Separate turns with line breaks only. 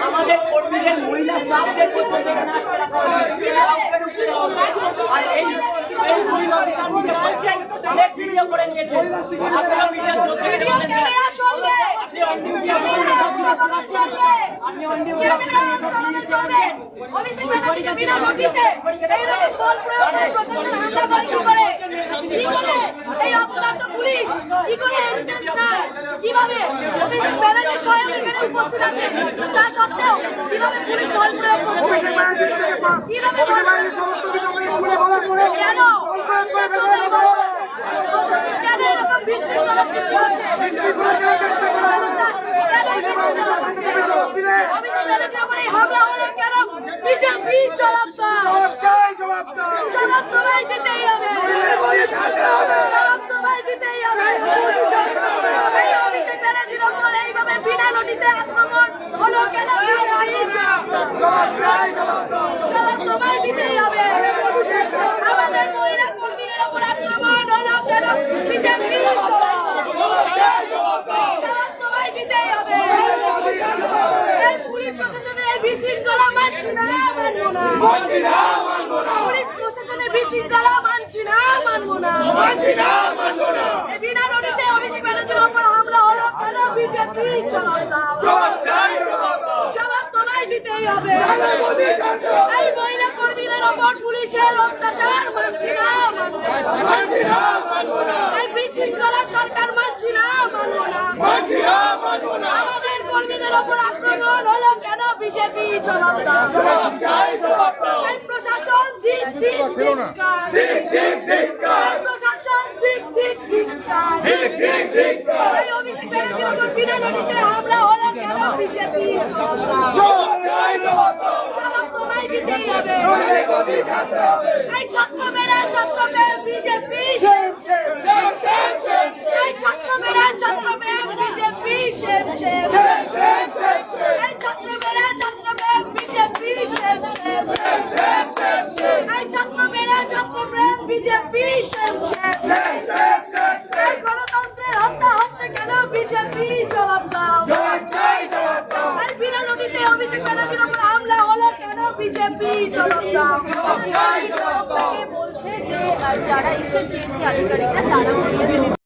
আমাদের কর্মীদের মহিলা স্টাফদের আর এই মহিলা অফিসার বলছেন ভিডিও করে নিয়েছে। আপনারা মিডিয়া আপনি অন ডিউটি
অভিষেক ব্যানার্জিকে বিনা নোটিশে এইরকম বল প্রয়োগ করে প্রশাসন হামলা করে কি করে এই অপদার্থ পুলিশ কি করে এভিডেন্স দেয় কিভাবে অভিষেক ব্যানার্জি স্বয়ং এখানে উপস্থিত আছে তা সত্ত্বেও কিভাবে পুলিশ বল প্রয়োগ করছে কিভাবে সমস্ত বিষয়ে বলার পরে কেন প্রশাসন কেন এরকম বিশৃঙ্খলা সৃষ্টি হচ্ছে অভিষেক ব্যানার্জির উপরে হামলা হলে কেন বিজেপি জবাব তোমায় দিতেই হবে জবাব তোমায় দিতেই হবে এই অভিষেক ব্যানার্জির উপর এইভাবে বিনা নোটিশে আক্রমণ হলো কেন জবাব তোমায় দিতেই হবে আমাদের মহিলা কর্মীদের উপর আক্রমণ হলো কেন বিজেপি জবাব তোমায় দিতেই হবে এই পুলিশ প্রশাসনের এই বিশৃঙ্খলা মানছি না মানবো না পুলিশ প্রশাসনের বিশৃঙ্খলা মানছি না মানবো না এই বিনা নোটিশে অভিষেক ব্যানার্জির উপর হামলা হলো কেন বিজেপি জবাব তোমায় দিতেই হবে এই মহিলা কর্মীদের উপর পুলিশের অত্যাচার মানছি না মানবো না এই বিশৃঙ্খলা সরকার মানছি না মানবো না আমাদের কর্মীদের উপর আক্রমণ হলো কেন বিজেপি জবাব এই প্রশাসন দিক প্রশাসন দিক এই অভিষেক ব্যানার্জির উপর বিনা নোটিশে হামলা হলো কেন বিজেপি জবাব তোমায় দিতেই হবে এই ছাত্রমেরা বিজেপি এই ছাত্রমেরা বিজেপি এই ছাত্রমেরা বিজেপি এই ছাত্রমেরা বিজেপি এই গণতন্ত্রের হত্যা হচ্ছে কেন বিজেপি জবাব দাও এই বিনা নোটিশে অভিষেক ব্যানার্জির উপর হামলা হলো কেন বিজেপি জবাব দাও
বলছে যে যারা এসে টিএমসি আধিকারিকরা তারা বলছে